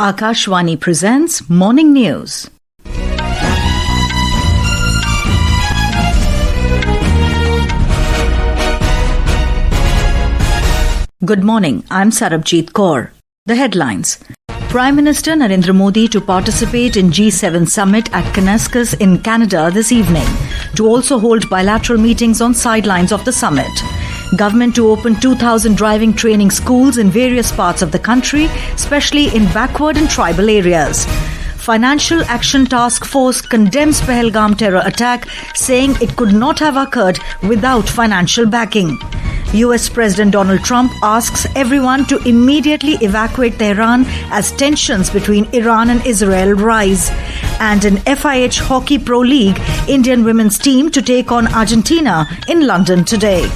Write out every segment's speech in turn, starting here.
Akashvani presents Morning News. Good morning, I'm Sarabjit Kaur. The headlines. Prime Minister Narendra Modi to participate in G7 summit at Kananaskis in Canada this evening, to also hold bilateral meetings on sidelines of the summit. Government to open 2,000 driving training schools in various parts of the country, especially in backward and tribal areas. Financial Action Task Force condemns Pahalgam terror attack, saying it could not have occurred without financial backing. US President Donald Trump asks everyone to immediately evacuate Tehran as tensions between Iran and Israel rise. And in FIH Hockey Pro League, Indian women's team to take on Argentina in London today.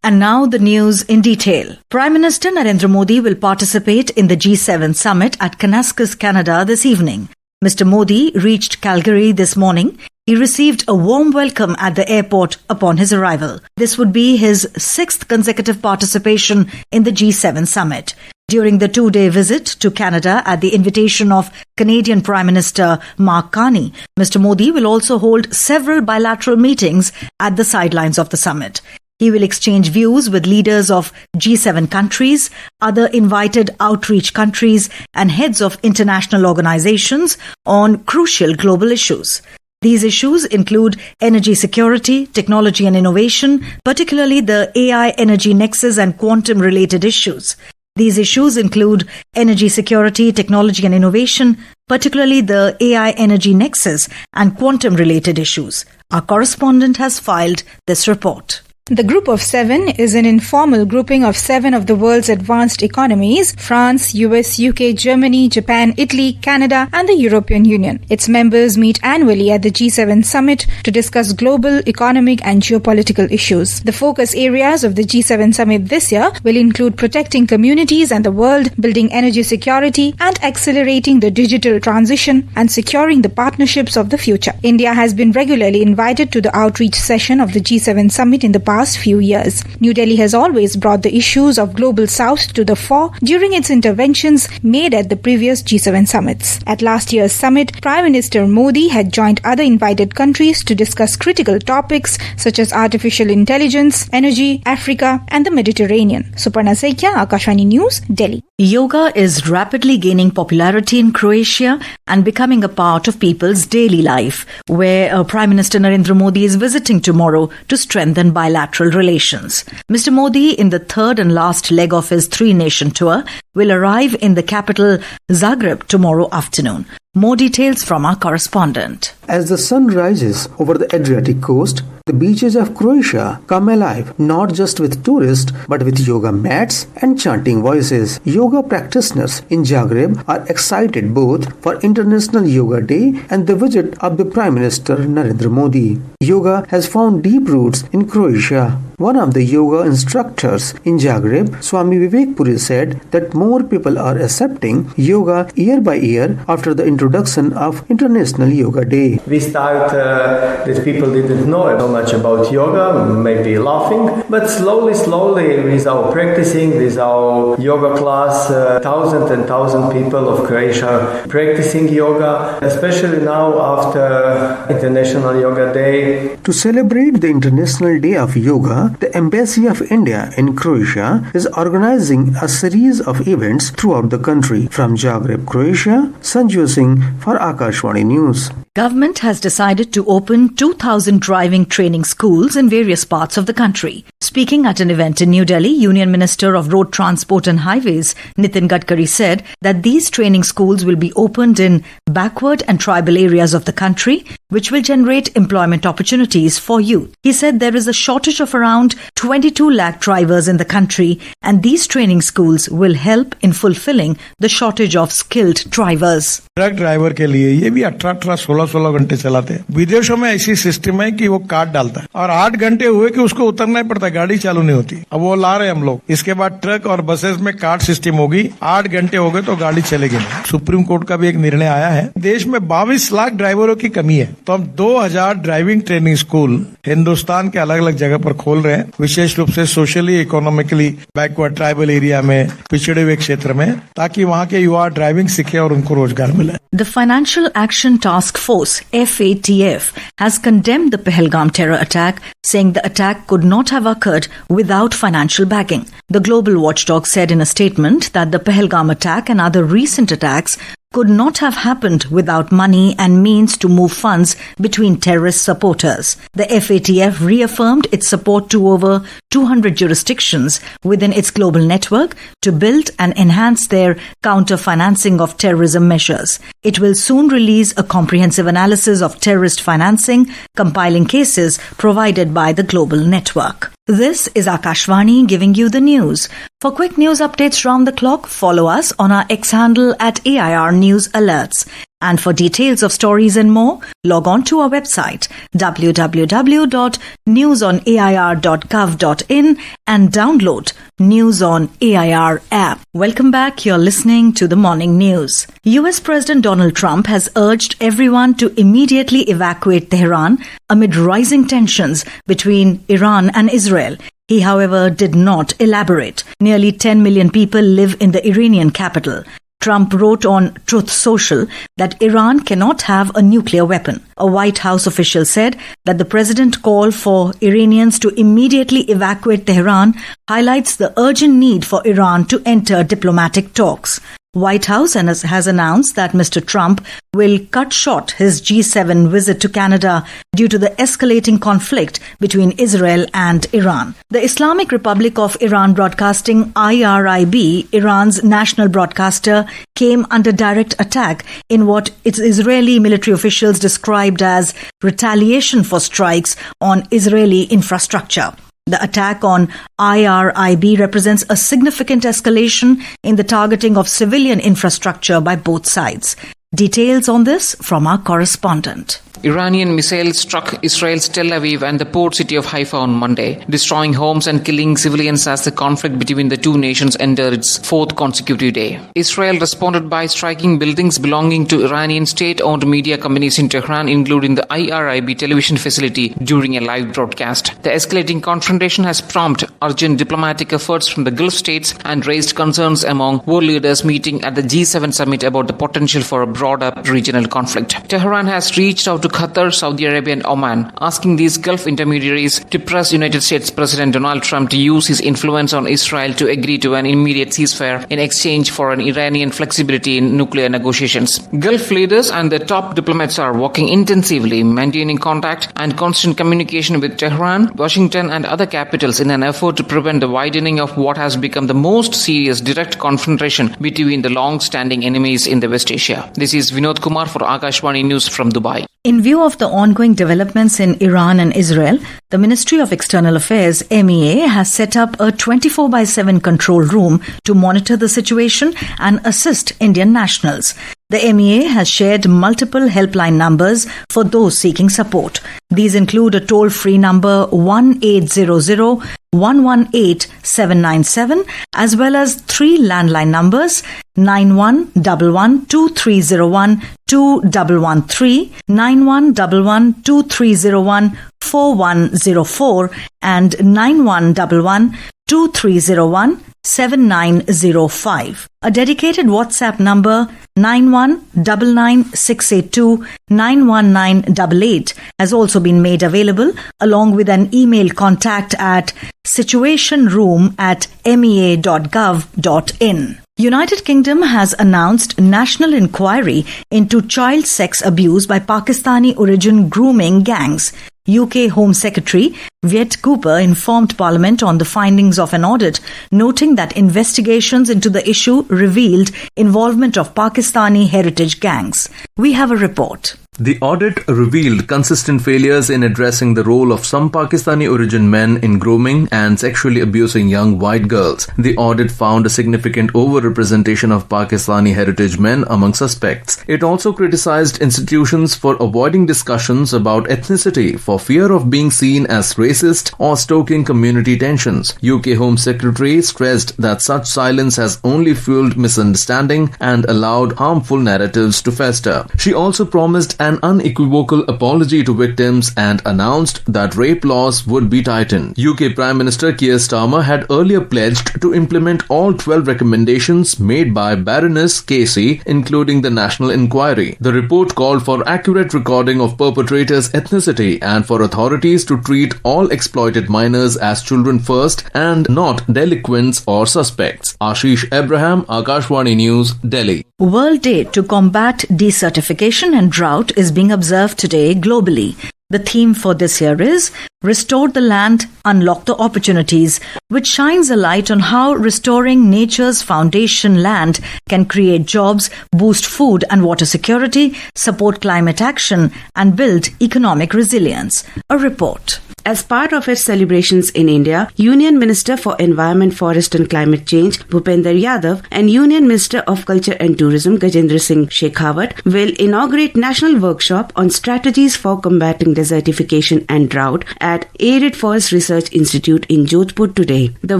And now the news in detail. Prime Minister Narendra Modi will participate in the G7 summit at Kananaskis, Canada this evening. Mr. Modi reached Calgary this morning. He received a warm welcome at the airport upon his arrival. This would be his 6th consecutive participation in the G7 summit. During the 2-day visit to Canada at the invitation of Canadian Prime Minister Mark Carney, Mr. Modi will also hold several bilateral meetings at the sidelines of the summit. He will exchange views with leaders of G7 countries, other invited outreach countries, and heads of international organizations on crucial global issues. These issues include energy security, technology and innovation, particularly the AI energy nexus and quantum-related issues. These issues include energy security, technology and innovation, particularly the AI energy nexus and quantum-related issues. Our correspondent has filed this report. The Group of Seven is an informal grouping of 7 of the world's advanced economies: France, US, UK, Germany, Japan, Italy, Canada, and the European Union. Its members meet annually at the G7 summit to discuss global, economic, and geopolitical issues. The focus areas of the G7 summit this year will include protecting communities and the world, building energy security, and accelerating the digital transition and securing the partnerships of the future. India has been regularly invited to the outreach session of the G7 summit in the past few years. New Delhi has always brought the issues of Global South to the fore during its interventions made at the previous G7 summits. At last year's summit, Prime Minister Modi had joined other invited countries to discuss critical topics such as artificial intelligence, energy, Africa, and the Mediterranean. Suparna Saikia, Akashvani News, Delhi. Yoga is rapidly gaining popularity in Croatia and becoming a part of people's daily life, where Prime Minister Narendra Modi is visiting tomorrow to strengthen bilateral relations. Mr. Modi, in the 3rd and last leg of his 3-nation tour, will arrive in the capital Zagreb tomorrow afternoon. More details from our correspondent. As the sun rises over the Adriatic coast, the beaches of Croatia come alive, not just with tourists, but with yoga mats and chanting voices. Yoga practitioners in Zagreb are excited both for International Yoga Day and the visit of the Prime Minister Narendra Modi. Yoga has found deep roots in Croatia. One of the yoga instructors in Zagreb, Swami Vivekpuri, said that more people are accepting yoga year by year after the introduction of International Yoga Day. We start that people didn't know so much about yoga, maybe laughing, but slowly with our practicing, with our yoga class, 1,000 people of Croatia practicing yoga, especially now after International Yoga Day. To celebrate the International Day of Yoga, the Embassy of India in Croatia is organizing a series of events throughout the country. From Zagreb, Croatia, Sanju Singh for Akashvani News. Government has decided to open 2,000 driving training schools in various parts of the country. Speaking at an event in New Delhi, Union Minister of Road Transport and Highways, Nitin Gadkari, said that these training schools will be opened in backward and tribal areas of the country, which will generate employment opportunities for youth. He said there is a shortage of around 22 lakh drivers in the country, and these training schools will help in fulfilling the shortage of skilled drivers. Truck driver के लिए ये भी 18-16 घंटे चलाते हैं। विदेशों में ऐसी सिस्टम है कि वो कार्ड हाथ डालता है और 8 घंटे हुए कि उसको उतरना ही पड़ता है, गाड़ी चालू नहीं होती। अब वो ला रहे हैं हम लोग। इसके बाद ट्रक और बसेस में कार्ड सिस्टम होगी, 8 घंटे हो गए तो गाड़ी चलेगी नहीं। सुप्रीम कोर्ट का भी एक निर्णय आया है। देश में 22 लाख ड्राइवरों की कमी है, तो हम 2000 ड्राइविंग ट्रेनिंग स्कूल हिंदुस्तान के अलग अलग जगह पर खोल रहे हैं, विशेष रूप से socially economically backward tribal area में, पिछड़े हुए क्षेत्र में, ताकि वहाँ के युवा ड्राइविंग सीखे और उनको रोजगार मिले। The Financial Action Task Force, FATF, has condemned the Pahalgam terror attack, saying the attack could not have occurred without financial backing. The global watchdog said in a statement that the Pahalgam attack and other recent attacks could not have happened without money and means to move funds between terrorist supporters. The FATF reaffirmed its support to over 200 jurisdictions within its global network to build and enhance their counter-financing of terrorism measures. It will soon release a comprehensive analysis of terrorist financing, compiling cases provided by the global network. This is Akashvani giving you the news. For quick news updates round the clock, follow us on our X handle at AIR News Alerts. And for details of stories and more, log on to our website www.newsonair.gov.in and download News on AIR app. Welcome back. You're listening to the morning news. US President Donald Trump has urged everyone to immediately evacuate Tehran amid rising tensions between Iran and Israel. He, however, did not elaborate. Nearly 10 million people live in the Iranian capital. Trump wrote on Truth Social that Iran cannot have a nuclear weapon. A White House official said that the president's call for Iranians to immediately evacuate Tehran highlights the urgent need for Iran to enter diplomatic talks. White House has announced that Mr. Trump will cut short his G7 visit to Canada due to the escalating conflict between Israel and Iran. The Islamic Republic of Iran Broadcasting IRIB, Iran's national broadcaster, came under direct attack in what its Israeli military officials described as retaliation for strikes on Israeli infrastructure. The attack on IRIB represents a significant escalation in the targeting of civilian infrastructure by both sides. Details on this from our correspondent. Iranian missiles struck Israel's Tel Aviv and the port city of Haifa on Monday, destroying homes and killing civilians as the conflict between the two nations entered its fourth consecutive day. Israel responded by striking buildings belonging to Iranian state-owned media companies in Tehran, including the IRIB television facility, during a live broadcast. The escalating confrontation has prompted urgent diplomatic efforts from the Gulf states and raised concerns among world leaders meeting at the G7 summit about the potential for a broader regional conflict. Tehran has reached out to Qatar, Saudi Arabia and Oman, asking these Gulf intermediaries to press United States President Donald Trump to use his influence on Israel to agree to an immediate ceasefire in exchange for an Iranian flexibility in nuclear negotiations. Gulf leaders and their top diplomats are working intensively, maintaining contact and constant communication with Tehran, Washington and other capitals in an effort to prevent the widening of what has become the most serious direct confrontation between the long-standing enemies in the West Asia. This is Vinod Kumar for Akashvani News from Dubai. In view of the ongoing developments in Iran and Israel, the Ministry of External Affairs, MEA, has set up a 24/7 control room to monitor the situation and assist Indian nationals. The MEA has shared multiple helpline numbers for those seeking support. These include a toll-free number 1-800-118-797 as well as 3 landline numbers 9111-2301-2113, 9111-2301-4104 and 9111-2301-7905. A dedicated WhatsApp number 919968291988 has also been made available, along with an email contact at situationroom@mea.gov.in. United Kingdom has announced national inquiry into child sex abuse by Pakistani origin grooming gangs. UK Home Secretary Viet Cooper informed Parliament on the findings of an audit, noting that investigations into the issue revealed involvement of Pakistani heritage gangs. We have a report. The audit revealed consistent failures in addressing the role of some Pakistani origin men in grooming and sexually abusing young white girls. The audit found a significant overrepresentation of Pakistani heritage men among suspects. It also criticized institutions for avoiding discussions about ethnicity for fear of being seen as racist or stoking community tensions. UK Home Secretary stressed that such silence has only fueled misunderstanding and allowed harmful narratives to fester. She also promised an unequivocal apology to victims and announced that rape laws would be tightened. UK Prime Minister Keir Starmer had earlier pledged to implement all 12 recommendations made by Baroness Casey, including the National Inquiry. The report called for accurate recording of perpetrators' ethnicity and for authorities to treat all exploited minors as children first and not delinquents or suspects. Ashish Abraham, Akashvani News, Delhi. World Day to combat desertification and drought is being observed today globally. The theme for this year is Restore the Land, Unlock the Opportunities, which shines a light on how restoring nature's foundation land can create jobs, boost food and water security, support climate action, and build economic resilience. A report. As part of its celebrations in India, Union Minister for Environment, Forest and Climate Change, Bhupender Yadav, and Union Minister of Culture and Tourism, Gajendra Singh Shekhawat, will inaugurate national workshop on strategies for combating desertification and drought at Arid Forest Research Institute in Jodhpur today. The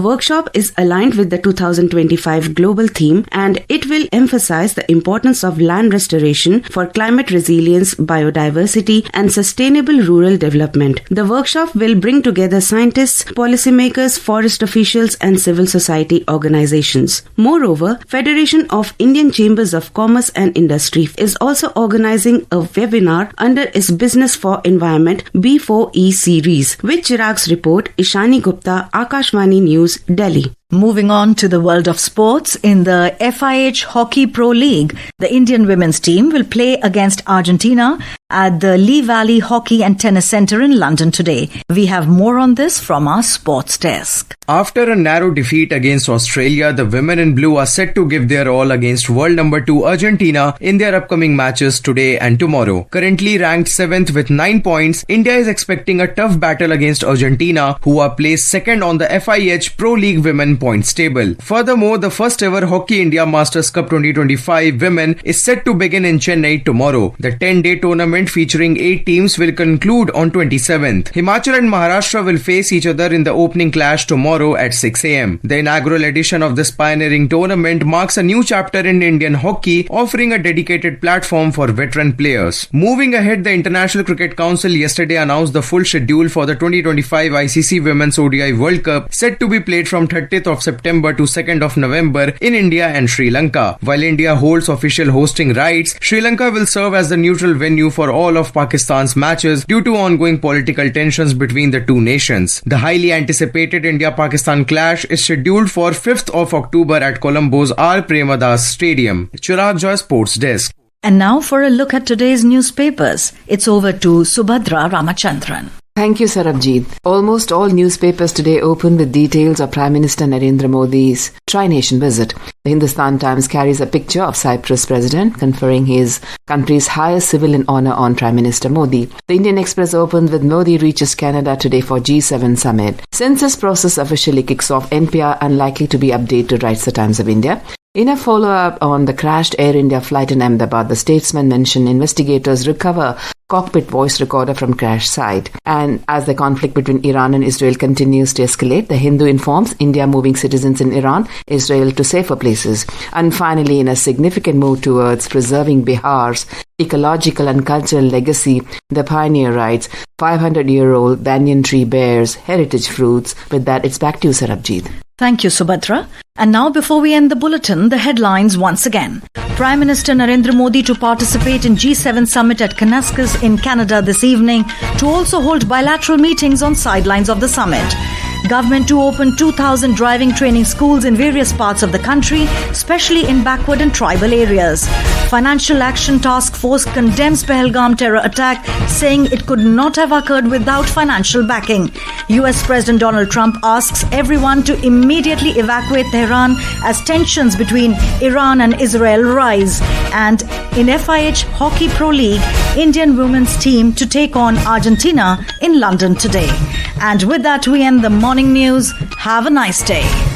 workshop is aligned with the 2025 global theme and it will emphasize the importance of land restoration for climate resilience, biodiversity and sustainable rural development. The workshop will bring together scientists, policymakers, forest officials and civil society organizations. Moreover, Federation of Indian Chambers of Commerce and Industry is also organizing a webinar under its Business for Environment B4E series. With Chirag's report, Ishani Gupta, Akashvani News, Delhi. Moving on to the world of sports, in the FIH Hockey Pro League, the Indian women's team will play against Argentina at the Lee Valley Hockey and Tennis Centre in London today. We have more on this from our sports desk. After a narrow defeat against Australia, the women in blue are set to give their all against world number 2 Argentina in their upcoming matches today and tomorrow. Currently ranked 7th with 9 points, India is expecting a tough battle against Argentina, who are placed second on the FIH Pro League women points table. Furthermore, the first ever Hockey India Masters Cup 2025 women is set to begin in Chennai tomorrow. The 10-day tournament featuring 8 teams will conclude on 27th. Himachal and Maharashtra will face each other in the opening clash tomorrow at 6 am. The inaugural edition of this pioneering tournament marks a new chapter in Indian hockey, offering a dedicated platform for veteran players. Moving ahead, the International Cricket Council yesterday announced the full schedule for the 2025 ICC Women's ODI World Cup, set to be played from 30th of September to 2nd of November in India and Sri Lanka. While India holds official hosting rights, Sri Lanka will serve as the neutral venue for all of Pakistan's matches due to ongoing political tensions between the two nations. The highly anticipated India-Pakistan clash is scheduled for 5th of October at Colombo's R. Premadas Stadium. Chirag Joy, Sports Desk. And now for a look at today's newspapers. It's over to Subhadra Ramachandran. Thank you, Sarabjit. Almost all newspapers today open with details of Prime Minister Narendra Modi's tri-nation visit. The Hindustan Times carries a picture of Cyprus President conferring his country's highest civilian honor on Prime Minister Modi. The Indian Express opened with Modi reaches Canada today for G7 summit. Census process officially kicks off. NPR unlikely to be updated, writes the Times of India. In a follow-up on the crashed Air India flight in Ahmedabad, the Statesman mentioned investigators recover cockpit voice recorder from crash site. And as the conflict between Iran and Israel continues to escalate, the Hindu informs India moving citizens in Iran, Israel to safer places. And finally, in a significant move towards preserving Bihar's ecological and cultural legacy, the Pioneer writes, 500-year-old banyan tree bears heritage fruits. With that, it's back to you, Sarabjit. Thank you, Subhadra. And now, before we end the bulletin, the headlines once again. Prime Minister Narendra Modi to participate in G7 summit at Kananaskis in Canada this evening, to also hold bilateral meetings on sidelines of the summit. Government to open 2,000 driving training schools in various parts of the country, especially in backward and tribal areas. Financial Action Task Force condemns Pahalgam terror attack, saying it could not have occurred without financial backing. US President Donald Trump asks everyone to immediately evacuate Tehran as tensions between Iran and Israel rise. And in FIH Hockey Pro League, Indian women's team to take on Argentina in London today. And with that, we end the morning news. Have a nice day.